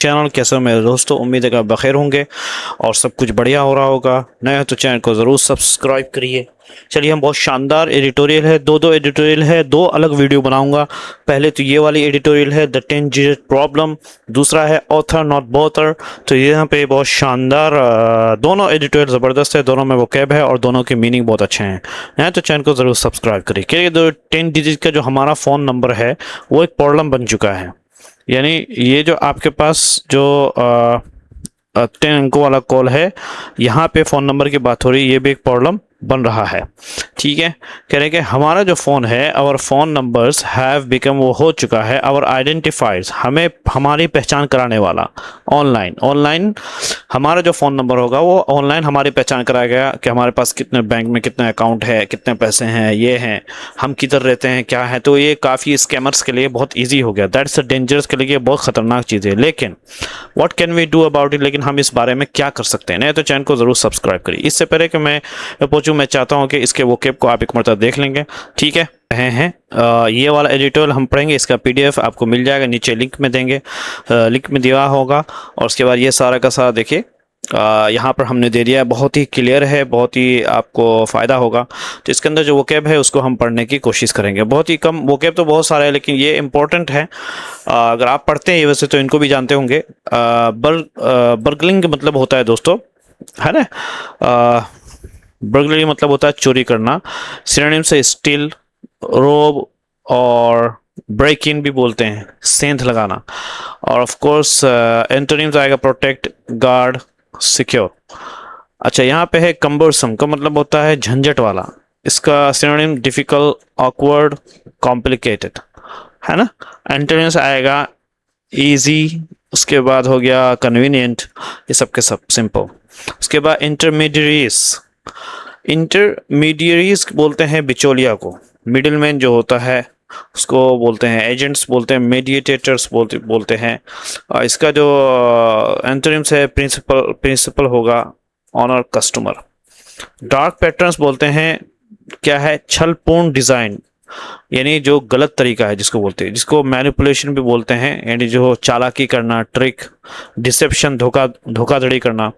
Channel कैसे हो मेरे दोस्तों। उम्मीद है कि आप बखैर होंगे और सब कुछ बढ़िया हो रहा होगा। नए हो तो चैनल को ज़रूर सब्सक्राइब करिए। चलिए, हम बहुत शानदार एडिटोरियल है, दो एडिटोरियल है, दो अलग वीडियो बनाऊंगा। पहले तो ये वाली एडिटोरियल है द 10 डिजिट प्रॉब्लम, दूसरा है ऑथर नॉट बोथर। तो यहाँ पे बहुत शानदार दोनों एडिटोरियल ज़बरदस्त है, दोनों में वोकैब है और दोनों के मीनिंग बहुत अच्छे हैं। नए तो चैनल को ज़रूर सब्सक्राइब करिए क्योंकि दो 10 डिजिट का जो हमारा फ़ोन नंबर है वो एक प्रॉब्लम बन चुका है। यानी ये जो आपके पास जो 10 अंकों वाला कॉल है, यहाँ पे फ़ोन नंबर की बात हो रही है, ये भी एक प्रॉब्लम बन रहा है। ठीक है, कह रहे हैं कि हमारा जो फ़ोन है, our phone numbers have become, वो हो चुका है आवर आइडेंटिफाइज, हमें हमारी पहचान कराने वाला। ऑनलाइन हमारा जो फ़ोन नंबर होगा वो ऑनलाइन हमारी पहचान कराएगा कि हमारे पास कितने बैंक में कितने अकाउंट है, कितने पैसे हैं, ये हैं, हम किधर रहते हैं, क्या है। तो ये काफ़ी स्कैमर्स के लिए बहुत ईजी हो गया। दैट्स डेंजरस के लिए बहुत ख़तरनाक चीज़ है। लेकिन what can we do about it, लेकिन हम इस बारे में क्या कर सकते हैं। नहीं तो चैनल को ज़रूर सब्सक्राइब करिए। इससे पहले कि मैं पहुंचूं, मैं चाहता हूं कि इसके वोकैब को आप एक मरतबा देख लेंगे। ठीक है, ये वाला एडिटोरियल हम पढ़ेंगे, इसका पीडीएफ आपको मिल जाएगा, नीचे लिंक में देंगे, लिंक में दिया होगा। और उसके बाद ये सारा का सारा देखिए, यहाँ पर हमने दे दिया है, बहुत ही क्लियर है, बहुत ही आपको फ़ायदा होगा। तो इसके अंदर जो वोकैब है उसको हम पढ़ने की कोशिश करेंगे। बहुत ही कम वोकैब तो बहुत सारा है, लेकिन ये इंपॉर्टेंट है। अगर आप पढ़ते हैं ये, वैसे तो इनको भी जानते होंगे। बर्गलिंग मतलब होता है दोस्तों, है ना। बर्गलरी मतलब होता है चोरी करना। सिनोनिम से स्टील, रोब और ब्रेक इन भी बोलते हैं, सेंध लगाना। और ऑफ कोर्स एंटोनिम्स आएगा प्रोटेक्ट, गार्ड, सिक्योर। अच्छा, यहाँ पे है कम्बरसम का मतलब होता है झंझट वाला। इसका सिनोनिम डिफिकल्ट, ऑकवर्ड, कॉम्प्लिकेटेड, है ना। एंटोनिम्स आएगा इजी, उसके बाद हो गया कन्वीनियंट, ये सब के सब सिंपल। उसके बाद इंटरमीडियरीज बोलते हैं बिचौलिया को। मिडिलमैन जो होता है उसको बोलते हैं एजेंट्स, बोलते हैं मीडिएटर्स बोलते हैं। इसका जो एंटोनिम्स है प्रिंसिपल होगा ऑनर, कस्टमर। डार्क पैटर्न्स बोलते हैं क्या है, छलपूर्ण डिज़ाइन, यानी जो गलत तरीका है जिसको बोलते हैं, जिसको मैनिपुलेशन भी बोलते हैं, यानी जो चालाकी करना, ट्रिक, डिसेप्शन, धोखाधड़ी करना।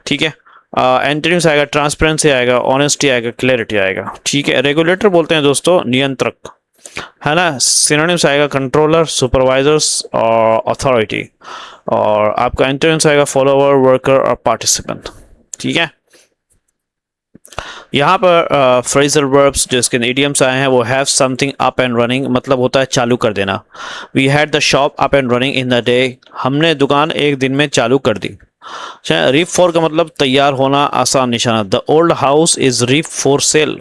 ठीक है, एंटोनिम्स आएगा ट्रांसपेरेंसी आएगा, ऑनेस्टी आएगा, क्लैरिटी आएगा। ठीक है, रेगुलेटर बोलते हैं दोस्तों नियंत्रक, है ना। सिनोनिम्स आएगा कंट्रोलर, सुपरवाइजर्स और अथॉरिटी। और आपका एंटोनिम्स आएगा फॉलोवर, वर्कर और पार्टिसिपेंट। ठीक है, यहाँ पर फ्रेजल वर्ब्स जो इसके इडियम्स आए हैं वो have something up and running, मतलब होता है चालू कर देना। We had the shop up and running in the day, हमने दुकान एक दिन में चालू कर दी। रिप फॉर का मतलब तैयार होना, आसान निशाना। The old house is ripe for sale,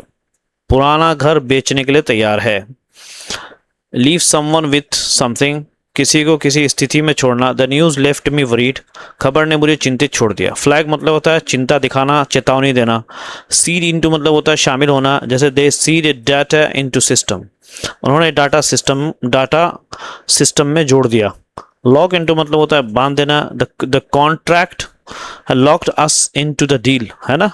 पुराना घर बेचने के लिए तैयार है। लीव समवन विथ समथिंग, किसी को किसी स्थिति में छोड़ना। The news left me worried, खबर ने मुझे चिंतित छोड़ दिया। फ्लैग मतलब होता है चिंता दिखाना, चेतावनी देना। सीड इनटू मतलब होता है शामिल होना, जैसे दे सीड डाटा इनटू सिस्टम, उन्होंने डाटा सिस्टम में जोड़ दिया। लॉक इनटू मतलब होता है बांध देना। The contract locked us into the deal, है ना,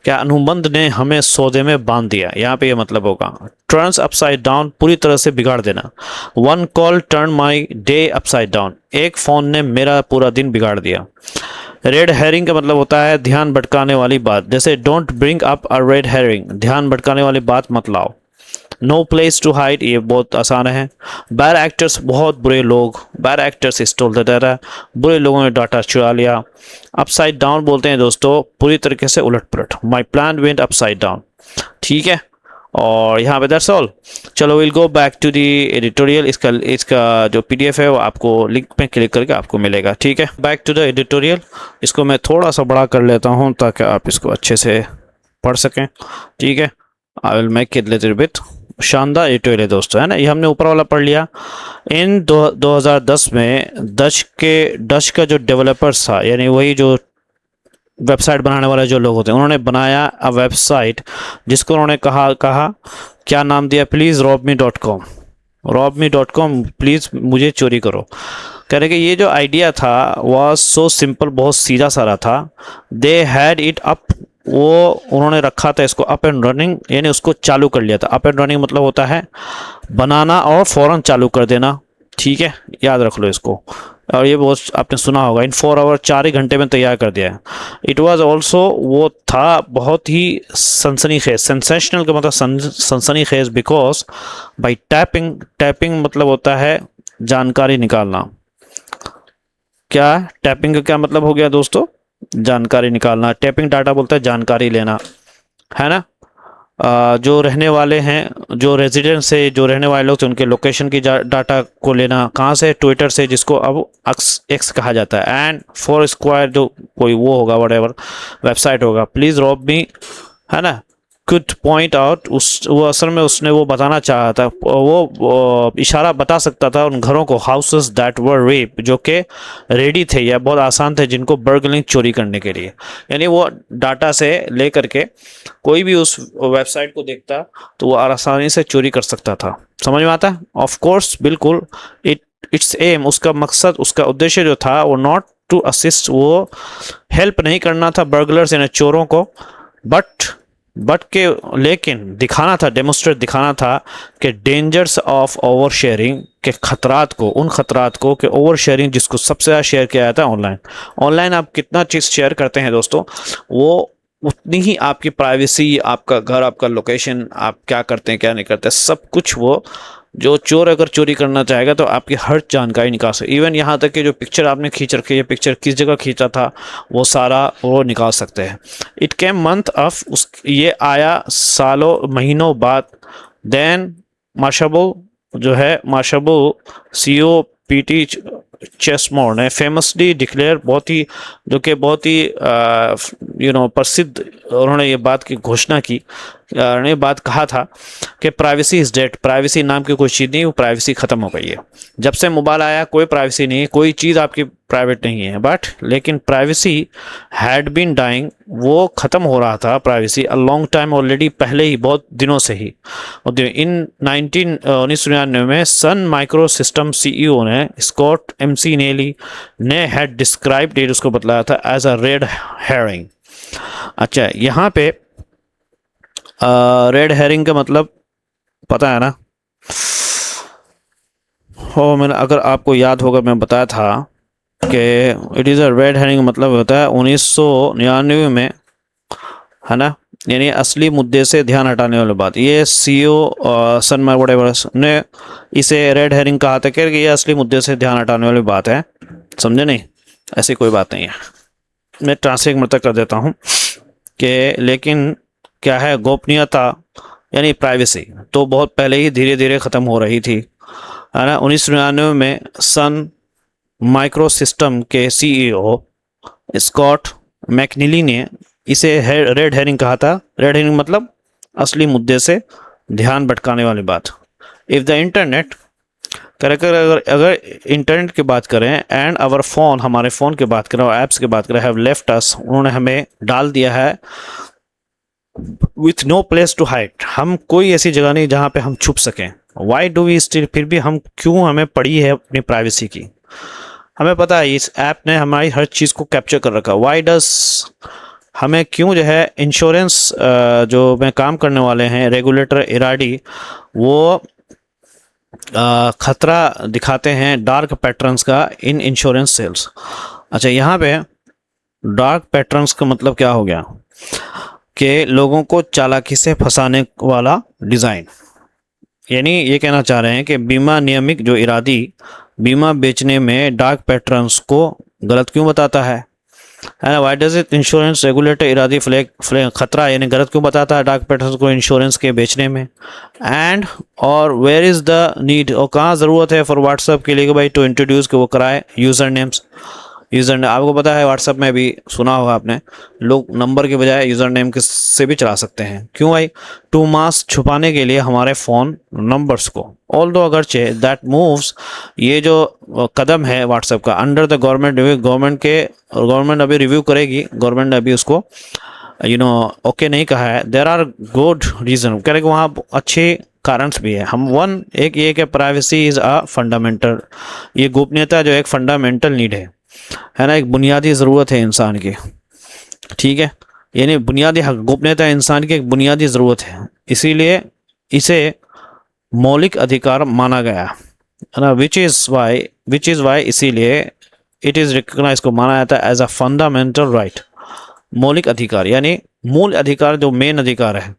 क्या अनुबंध ने हमें सौदे में बांध दिया, यहाँ पे ये मतलब होगा। टर्न्स अपसाइड डाउन, पूरी तरह से बिगाड़ देना। One call turn my day upside down, एक फोन ने मेरा पूरा दिन बिगाड़ दिया। रेड हेरिंग का मतलब होता है ध्यान भटकाने वाली बात, जैसे don't bring up a red herring, ध्यान भटकाने वाली बात मत लाओ। नो प्लेस टू हाइड, ये बहुत आसान है। बैड एक्टर्स, बहुत बुरे लोग, bad actors stole the data, बुरे लोगों ने डाटा चुरा लिया। अपसाइड डाउन बोलते हैं दोस्तों पूरी तरीके से उलट पुलट, my plan went upside down. ठीक है, और यहाँ पे दैट्स ऑल। चलो will go back to the editorial. इसका जो पीडीएफ है वो आपको लिंक में क्लिक करके आपको मिलेगा। ठीक है, बैक टू द एडिटोरियल। इसको मैं थोड़ा सा बड़ा कर लेता हूँ ताकि आप इसको अच्छे से पढ़ सकें। ठीक है, I will make it little bit. शानदार एडिटोरियल है दोस्तों, है ना। ये हमने ऊपर वाला पढ़ लिया। इन 2010 में डच का जो डेवलपर्स था, यानी वही जो वेबसाइट बनाने वाले जो लोग होते हैं, उन्होंने बनाया अ वेबसाइट जिसको उन्होंने कहा क्या नाम दिया, प्लीज़ rob me.com, प्लीज़ मुझे चोरी करो। कह रहे कि ये जो आइडिया था वॉज सो सिंपल, बहुत सीधा सारा था। दे हैड इट अप, वो उन्होंने रखा था इसको अप एंड रनिंग, यानी उसको चालू कर लिया था। अप एंड रनिंग मतलब होता है बनाना और फ़ौरन चालू कर देना। ठीक है, याद रख लो इसको। और ये बहुत आपने सुना होगा, इन 4 आवर 4 ही घंटे में तैयार कर दिया है। इट वाज ऑल्सो, वो था बहुत ही सनसनीखेज, सेंसेशनल का मतलब सनसनीखेज, बिकॉज बाई टैपिंग, टैपिंग मतलब होता है जानकारी निकालना। क्या टैपिंग का क्या मतलब हो गया दोस्तों? जानकारी निकालना। टैपिंग डाटा बोलता है जानकारी लेना, है ना। जो रहने वाले हैं, जो रेजिडेंट्स है, जो रहने वाले लोग थे, उनके लोकेशन की डाटा को लेना। कहाँ से? ट्विटर से, जिसको अब एक्स कहा जाता है। एंड फोर स्क्वायर, जो कोई वो होगा, वट वेबसाइट होगा, प्लीज़ रॉब मी, है ना, कुड पॉइंट आउट, उस वो असल में उसने वो बताना चाहा था, वो इशारा बता सकता था उन घरों को, हाउसेस दैट वर रेप, जो कि रेडी थे या बहुत आसान थे जिनको बर्गलिंग, चोरी करने के लिए। यानी वो डाटा से ले करके कोई भी उस वेबसाइट को देखता तो वो आसानी से चोरी कर सकता था। समझ में आता है? ऑफ कोर्स, बिल्कुल। इट्स एम, उसका मकसद, उसका उद्देश्य जो था वो नॉट टू असिस्ट, वो हेल्प नहीं करना था बर्गलर्स यानी चोरों को, बट के, लेकिन दिखाना था, डेमोस्ट्रेट दिखाना था कि डेंजर्स ऑफ ओवर शेयरिंग, के खतरात को, उन खतरात को कि ओवर शेयरिंग, जिसको सबसे ज़्यादा शेयर किया जाता है ऑनलाइन। ऑनलाइन आप कितना चीज़ शेयर करते हैं दोस्तों, वो उतनी ही आपकी प्राइवेसी, आपका घर, आपका लोकेशन, आप क्या करते हैं क्या नहीं करते, सब कुछ वो, जो चोर अगर चोरी करना चाहेगा तो आपकी हर जानकारी निकाल सकते। इवन यहाँ तक कि जो पिक्चर आपने खींच रखी है, पिक्चर किस जगह खींचा था, वो सारा वो निकाल सकते हैं। इट केम मंथ ऑफ, उस ये आया सालों महीनों बाद। देन माशाबो, जो है माशाबो COPT चेसमोर ने फेमसली डिक्लेयर, बहुत ही, जो कि बहुत ही प्रसिद्ध, उन्होंने ये बात की घोषणा की, ने बात कहा था कि प्राइवेसी इज डेड। प्राइवेसी नाम की कोई चीज़ नहीं, वो प्राइवेसी ख़त्म हो गई है। जब से मोबाइल आया कोई प्राइवेसी नहीं है, कोई चीज़ आपकी प्राइवेट नहीं है। बट लेकिन प्राइवेसी हैड बीन डाइंग, वो ख़त्म हो रहा था privacy a long time already, पहले ही, बहुत दिनों से ही। इन 1999 में सन माइक्रो सिस्टम CEO ने, स्कॉट MC नेली ने हैड डिस्क्राइब्ड इट, उसको बतलाया था एज अ रेड हेरिंग। अच्छा, यहाँ पे रेड हेरिंग का मतलब पता है ना? हो, मैंने, अगर आपको याद होगा, मैं बताया था कि it is a red herring मतलब होता है 1999 में, है ना, यानी असली मुद्दे से ध्यान हटाने वाली बात। ये CEO सन वटेवर ने इसे रेड हेरिंग कहा था कि ये असली मुद्दे से ध्यान हटाने वाली बात है। समझे नहीं? ऐसी कोई बात नहीं है। मैं ट्रांसलेट मतलब कर देता हूँ कि लेकिन क्या है, गोपनीयता यानी प्राइवेसी तो बहुत पहले ही धीरे धीरे ख़त्म हो रही थी, है ना। 1999 में सन माइक्रो सिस्टम के CEO स्कॉट मैकनीली ने इसे रेड हेरिंग कहा था। रेड हेरिंग मतलब असली मुद्दे से ध्यान भटकाने वाली बात। इफ़ द इंटरनेट, अगर इंटरनेट की बात करें, एंड आवर फ़ोन, हमारे फ़ोन की बात करें और ऐप्स की बात करें, हैव लेफ्ट अस, उन्होंने हमें डाल दिया है with no place to hide, हम कोई ऐसी जगह नहीं जहाँ पे हम छुप सकें। वाई डू वी स्टिल, फिर भी हम क्यों, हमें पड़ी है अपनी प्राइवेसी की। हमें पता है इस ऐप ने हमारी हर चीज़ को कैप्चर कर रखा। वाई डस, हमें क्यों जो है इंश्योरेंस, जो में काम करने वाले हैं रेगुलेटर इराडी, वो खतरा दिखाते हैं डार्क पैटर्न्स का इन इंश्योरेंस सेल्स। अच्छा, यहाँ पे डार्क पैटर्न्स का मतलब क्या हो गया कि लोगों को चालाकी से फंसाने वाला डिज़ाइन। यानी ये कहना चाह रहे हैं कि बीमा नियमिक जो इरादी बीमा बेचने में डार्क पैटर्न्स को गलत क्यों बताता है ना। Why does it insurance regulator Eradi flag खतरा यानी गलत क्यों बताता है डार्क पैटर्न्स को इंश्योरेंस के बेचने में। एंड और वेयर इज़ द नीड, और कहाँ ज़रूरत है फॉर व्हाट्सएप के लिए कि भाई टू इंट्रोड्यूस कि वो कराए यूज़र नेम्स। यूज़र नेम आपको पता है, व्हाट्सएप में भी सुना होगा आपने, लोग नंबर के बजाय यूज़र नेम के से भी चला सकते हैं। क्यों भाई? टू मास्क, छुपाने के लिए हमारे फ़ोन नंबर्स को। ऑल दो अगरचे दैट मूव्स, ये जो कदम है व्हाट्सएप का, under the government review, government अभी रिव्यू करेगी, गवर्नमेंट ने अभी उसको ओके नहीं कहा है। देर आर गुड रीज़न, कह रहे कि वहाँ अच्छे कारण भी है। हम एक ये कि प्राइवेसी इज़ अ फंडामेंटल, ये गोपनीयता जो एक फंडामेंटल नीड है ना, एक बुनियादी ज़रूरत है इंसान की। ठीक है, यानी बुनियादी हक, गोपनीयता इंसान की एक बुनियादी ज़रूरत है, इसीलिए इसे मौलिक अधिकार माना गया। है ना, विच इज़ वाई इसीलिए इट इज़ रिकग्नाइज को माना जाता है एज अ फंडामेंटल राइट, मौलिक अधिकार, यानी मूल अधिकार जो मेन अधिकार है।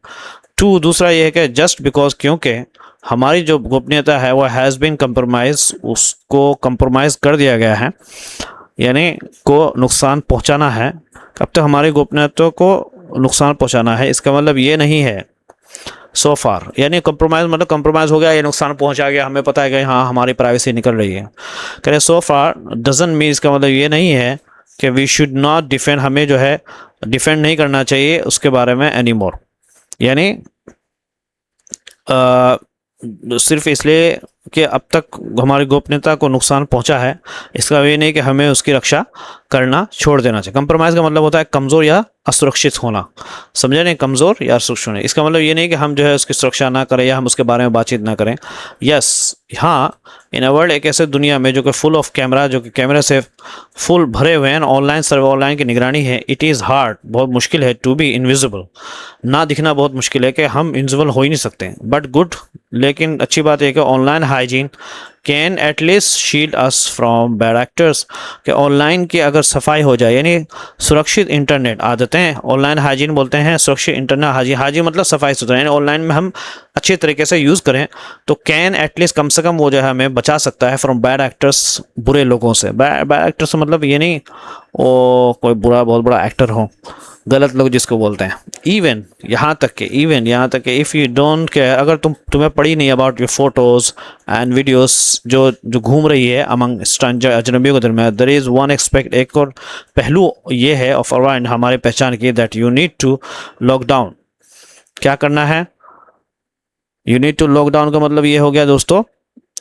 टू, दूसरा ये है कि जस्ट बिकॉज, क्योंकि हमारी जो गोपनीयता है वो हैज़ बीन कंप्रोमाइज, उसको कंप्रोमाइज़ कर दिया गया है, यानी को नुकसान पहुंचाना है। अब तक हमारी गोपनीयता को नुकसान पहुंचाना है, इसका मतलब ये नहीं है सो फार, यानी कंप्रोमाइज़ मतलब कंप्रोमाइज़ हो गया, ये नुकसान पहुंचा गया, हमें पता है कि हाँ हमारी प्राइवेसी निकल रही है। कह रहे सो फार डजंट मीन, इसका मतलब ये नहीं है कि वी शुड नॉट डिफेंड, हमें जो है डिफेंड नहीं करना चाहिए उसके बारे में एनी मोर, यानी सिर्फ इसलिए कि अब तक हमारी गोपनीयता को नुकसान पहुंचा है, इसका ये नहीं कि हमें उसकी रक्षा करना छोड़ देना चाहिए। कंप्रोमाइज़ का मतलब होता है कमज़ोर या असुरक्षित होना, समझे नहीं, कमज़ोर या असुरक्षित होना। इसका मतलब ये नहीं कि हम जो है उसकी सुरक्षा ना करें या हम उसके बारे में बातचीत ना करें। यस, हाँ, इन अ वर्ल्ड, एक ऐसे दुनिया में जो कि फुल ऑफ कैमरा, जो कि कैमरा से फुल भरे हुए हैं, ऑनलाइन सर्वे, ऑनलाइन की निगरानी है, इट इज़ हार्ड, बहुत मुश्किल है, टू बी इनविजिबल, ना दिखना बहुत मुश्किल है, कि हम इनविजिबल हो ही नहीं सकते, बट गुड, लेकिन अच्छी बात है कि online hygiene can at least shield us from bad actors, कि ऑनलाइन की अगर सफाई हो जाए, यानी सुरक्षित इंटरनेट आदतें, ऑनलाइन हाइजीन बोलते हैं, सुरक्षित इंटरनेट, हाइजीन मतलब सफाई सुथरा, यानी ऑनलाइन में हम अच्छे तरीके से यूज़ करें तो कैन एटलीस्ट, कम से कम वो जो है हमें बचा सकता है फ्रॉम बैड एक्टर्स, बुरे लोगों से। बैड एक्टर्स मतलब ये नहीं वो कोई बुरा बहुत बड़ा एक्टर हो, गलत लोग जिसको बोलते हैं। इवन यहाँ तक कि इफ़ यू डोंट केयर, अगर तुम्हें पड़ी नहीं about your photos and videos जो घूम रही है अमंग स्ट्रेंजर, अजनबियों के दरमियान, देयर इज़ वन एक्सपेक्ट, एक और पहलू ये है ऑफ अराउंड हमारी पहचान की, that you need to lock down. क्या करना है, you need to lock down का मतलब ये हो गया दोस्तों,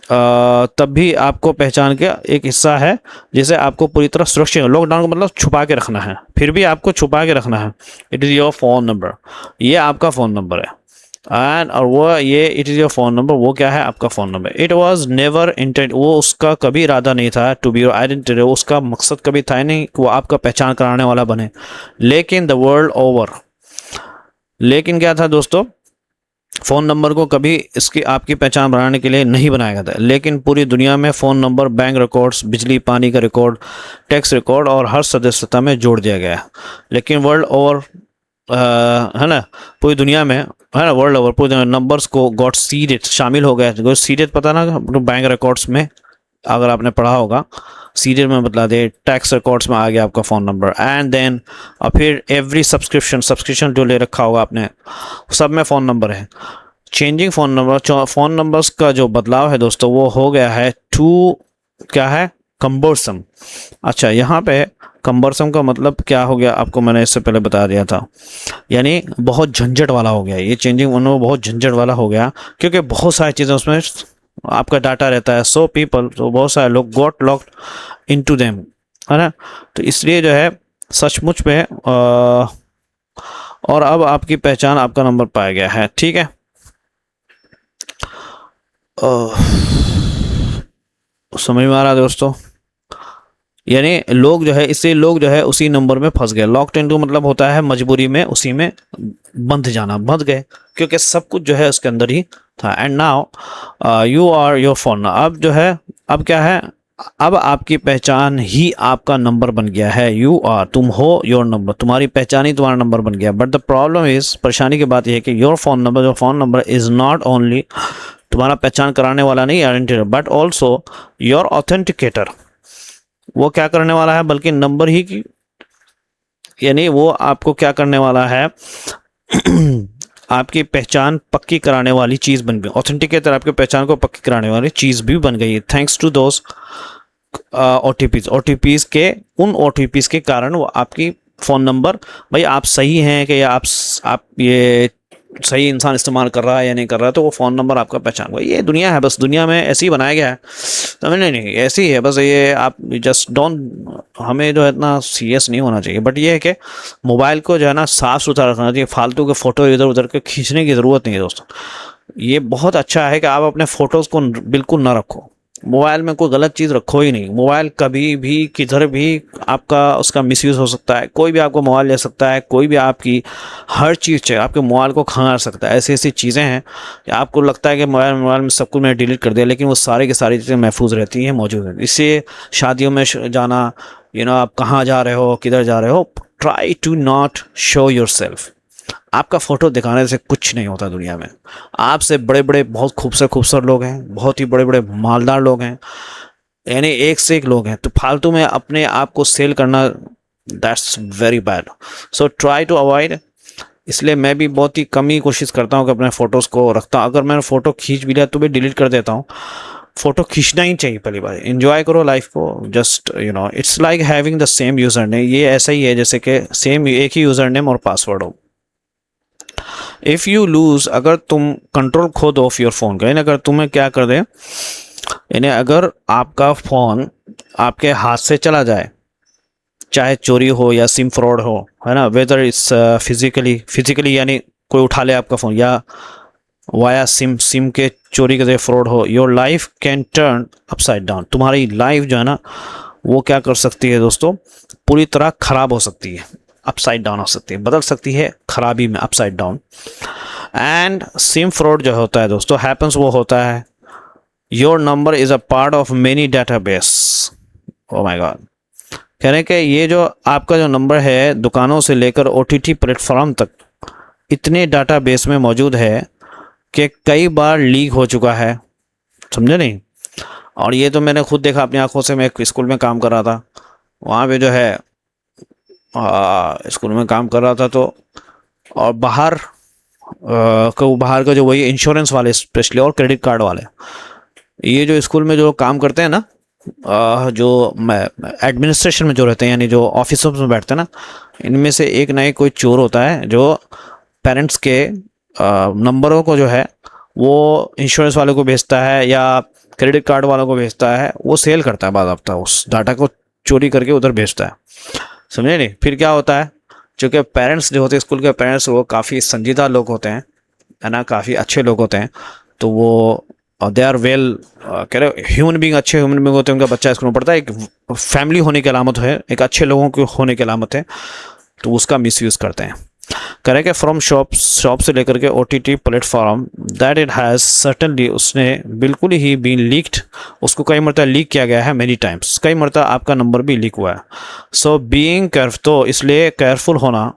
तब भी आपको पहचान का एक हिस्सा है जिसे आपको पूरी तरह सुरक्षित, लॉकडाउन का मतलब छुपा के रखना है, फिर भी आपको छुपा के रखना है। It is your phone number, ये आपका फ़ोन नंबर है, एंड और वो ये it is your phone number, वो क्या है, आपका phone number. It was never intent, वो उसका कभी इरादा नहीं था टू बी योर आइडेंटिटी, उसका मकसद कभी था नहीं कि वो आपका पहचान कराने वाला बने। लेकिन द वर्ल्ड ओवर, लेकिन क्या था दोस्तों, फ़ोन नंबर को कभी इसकी आपकी पहचान बनाने के लिए नहीं बनाया गया था, लेकिन पूरी दुनिया में फ़ोन नंबर बैंक रिकॉर्ड्स, बिजली पानी का रिकॉर्ड, टैक्स रिकॉर्ड और हर सदस्यता में जोड़ दिया गया है। लेकिन वर्ल्ड ओवर, है ना, पूरी दुनिया में, है ना, वर्ल्ड ओवर पूरी दुनिया नंबर्स को गॉट सीडेड, शामिल हो गया। गॉट सीडेड पता ना, बैंक रिकॉर्ड्स में अगर आपने पढ़ा होगा, सीरियल में बतला दे, टैक्स रिकॉर्ड्स में आ गया आपका फ़ोन नंबर, एंड देन और फिर एवरी सब्सक्रिप्शन जो ले रखा होगा आपने, सब में फ़ोन नंबर है। Changing phone number, phone numbers का जो बदलाव है दोस्तों वो हो गया है टू, क्या है, कम्बर्सम। अच्छा, यहाँ पे कम्बर्सम का मतलब क्या हो गया, आपको मैंने इससे पहले बता दिया था, यानी बहुत झंझट वाला हो गया ये चेंजिंग फ़ोन नंबर, बहुत झंझट वाला हो गया, क्योंकि बहुत सारी चीज़ें उसमें आपका डाटा रहता है। सो पीपल, तो बहुत सारे लोग गॉट लॉक्ड इनटू देम, है ना, तो इसलिए जो है सचमुच में और अब आपकी पहचान, आपका नंबर पाया गया है, ठीक है। समझ में आ रहा है दोस्तों, यानी लोग जो है, इससे लोग जो है उसी नंबर में फंस गए। लॉक्ड इनटू मतलब होता है मजबूरी में उसी में बंध जाना, बंध गए, क्योंकि सब कुछ जो है उसके अंदर ही था। And now you are your phone, अब जो है, अब क्या है, अब आपकी पहचान ही आपका नंबर बन गया है। यू आर, तुम हो, योर नंबर, तुम्हारी पहचान ही तुम्हारा नंबर बन गया। बट द प्रॉब्लम इज, परेशानी की बात यह है कि योर फोन नंबर, जो phone number is not only तुम्हारा पहचान कराने वाला नहीं, identity, but also your authenticator. वो क्या करने वाला है, बल्कि नंबर ही की, यानी वो आपको क्या करने वाला है आपकी पहचान पक्की कराने वाली चीज़ बन गई। ऑथेंटिकेटर आपकी पहचान को पक्की कराने वाली चीज़ भी बन गई है, थैंक्स टू दोस ओटीपीज़ के, उन ओटीपीज़ के कारण वो आपकी फ़ोन नंबर, भाई आप सही हैं कि या आप ये सही इंसान इस्तेमाल कर रहा है या नहीं कर रहा है, तो वो फ़ोन नंबर आपका पहचान हुआ। ये दुनिया है, बस दुनिया में ऐसे ही बनाया गया है, समझ नहीं, ऐसी ही है बस। ये आप जस्ट डोंट, हमें जो है इतना सीरियस नहीं होना चाहिए, बट ये है कि मोबाइल को जो है ना साफ़ सुथरा रखना चाहिए, फालतू के फ़ोटो इधर उधर के खींचने की ज़रूरत नहीं है दोस्तों। ये बहुत अच्छा है कि आप अपने फ़ोटोज़ को बिल्कुल ना रखो, मोबाइल में कोई गलत चीज़ रखो ही नहीं। मोबाइल कभी भी किधर भी आपका उसका मिसयूज़ हो सकता है। कोई भी आपको मोबाइल ले सकता है, कोई भी आपकी हर चीज़ है आपके मोबाइल को खंगाल सकता है। ऐसी ऐसी चीज़ें हैं कि आपको लगता है कि मोबाइल में सब कुछ मैंने डिलीट कर दिया, लेकिन वो सारी की सारी चीज़ें महफूज रहती हैं, मौजूद हैं। इससे शादियों में जाना, आप कहाँ जा रहे हो, किधर जा रहे हो, try to not show yourself. आपका फ़ोटो दिखाने से कुछ नहीं होता दुनिया में। आपसे बड़े बड़े बहुत खूबसूरत लोग हैं, बहुत ही बड़े बड़े मालदार लोग हैं, यानी एक से एक लोग हैं। तो फालतू में अपने आप को सेल करना, that's very bad. So try to avoid. इसलिए मैं भी बहुत ही कम ही कोशिश करता हूँ कि अपने फ़ोटोज़ को रखता हूँ। अगर मैंने फ़ोटो खींच भी लिया तो भी डिलीट कर देता हूँ। फ़ोटो खींचना ही चाहिए पहली बार। एंजॉय करो लाइफ को। Just it's like having the same user name. ये ऐसा ही है जैसे कि सेम एक ही यूज़र नेम और पासवर्ड हो। इफ़ यू लूज़, अगर तुम कंट्रोल खो दो ऑफ योर फ़ोन का, यानी अगर तुम्हें क्या कर दे, यानी अगर आपका फ़ोन आपके हाथ से चला जाए, चाहे चोरी हो या सिम फ्रॉड हो, है ना, वेदर इट्स फिजिकली यानी कोई उठा ले आपका फ़ोन, या वाया सिम के चोरी के फ्रॉड हो, your life can turn upside down. तुम्हारी लाइफ जो है ना वो क्या कर सकती है दोस्तों, पूरी तरह ख़राब हो सकती है, अपसाइड डाउन हो सकती है, बदल सकती है खराबी में, upside down. And SIM fraud जो होता है दोस्तों, हैपन्स वो होता है, your number is a part of many database. Oh my God. कह रहे हैं कि ये जो आपका जो नंबर है दुकानों से लेकर OTT प्लेटफॉर्म तक इतने डाटाबेस में मौजूद है कि कई बार लीक हो चुका है, समझे नहीं। और ये तो मैंने खुद देखा अपनी आंखों से। मैं एक स्कूल में काम कर रहा था, वहाँ पे जो है स्कूल में काम कर रहा था, तो और बाहर का जो वही इंश्योरेंस वाले स्पेशली और क्रेडिट कार्ड वाले, ये जो स्कूल में जो काम करते हैं ना, जो एडमिनिस्ट्रेशन में जो रहते हैं, यानी जो ऑफिसों में बैठते हैं ना, इनमें से एक ना एक कोई चोर होता है जो पेरेंट्स के नंबरों को जो है वो इंश्योरेंस वालों को भेजता है या क्रेडिट कार्ड वालों को भेजता है। वो सेल करता है बाकायदा, उस डाटा को चोरी करके उधर भेजता है, समझे नहीं। फिर क्या होता है, चूँकि पेरेंट्स जो होते हैं स्कूल के पेरेंट्स, वो काफ़ी संजीदा लोग होते हैं, है ना, काफ़ी अच्छे लोग होते हैं, तो वो दे आर वेल, कह रहे ह्यूमन बींग, अच्छे ह्यूमन बींग होते हैं। उनका बच्चा स्कूल में पढ़ता है, एक फैमिली होने की अलामत है, एक अच्छे लोगों के होने की अलामत है, तो उसका मिसयूज़ करते हैं। कह रहे कि फ्रॉम शॉप से लेकर के OTT platform that it has certainly, उसने बिल्कुल ही बीन लीक्ड, उसको कई मरतबा लीक किया गया है, मेनी टाइम्स, कई मरतबा आपका नंबर भी लीक हुआ है। सो बीइंग केयरफुल, तो इसलिए केयरफुल होना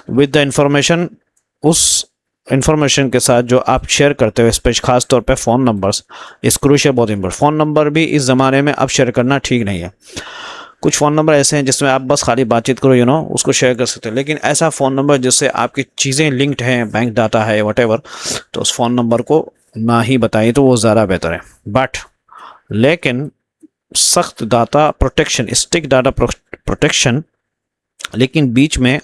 विद द इंफॉर्मेशन, उस इंफॉर्मेशन के साथ जो आप शेयर करते हो, स्पेशल खास तौर पे फ़ोन नंबर्स इस क्रूशियल, बहुत इंपॉर्टेंट। फ़ोन नंबर भी इस ज़माने में अब शेयर करना ठीक नहीं है। कुछ फ़ोन नंबर ऐसे हैं जिसमें आप बस खाली बातचीत करो, उसको शेयर कर सकते हो, लेकिन ऐसा फ़ोन नंबर जिससे आपकी चीज़ें लिंक्ड हैं, बैंक डाटा है, वटेवर, तो उस फ़ोन नंबर को ना ही बताइए, तो वो ज़्यादा बेहतर है। बट लेकिन सख्त data protection, strict data protection, लेकिन बीच में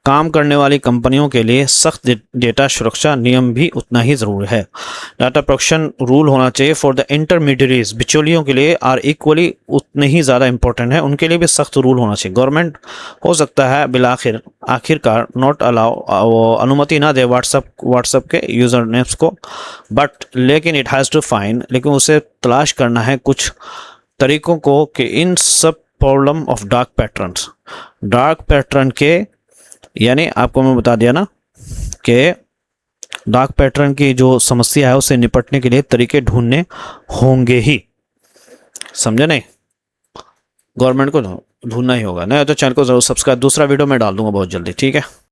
काम करने वाली कंपनियों के लिए सख्त डेटा सुरक्षा नियम भी उतना ही ज़रूरी है। डाटा प्रोटेक्शन रूल होना चाहिए फॉर द इंटरमीडियरीज, बिचौलियों के लिए आर इक्वली उतने ही ज़्यादा इंपॉर्टेंट है, उनके लिए भी सख्त रूल होना चाहिए। गवर्नमेंट हो सकता है आखिरकार नॉट अलाउ, वो अनुमति ना दे व्हाट्सएप के यूज़र नेम्स को, बट लेकिन इट हैज़ टू फाइंड, लेकिन उसे तलाश करना है कुछ तरीकों को कि इन सब प्रॉब्लम ऑफ डार्क पैटर्न के, यानी आपको मैं बता दिया ना कि डार्क पैटर्न की जो समस्या है उससे निपटने के लिए तरीके ढूंढने होंगे ही, समझे नहीं। गवर्नमेंट को ढूंढना ही होगा, नहीं तो चैनल को जरूर सब्सक्राइब, दूसरा वीडियो मैं डाल दूंगा बहुत जल्दी, ठीक है।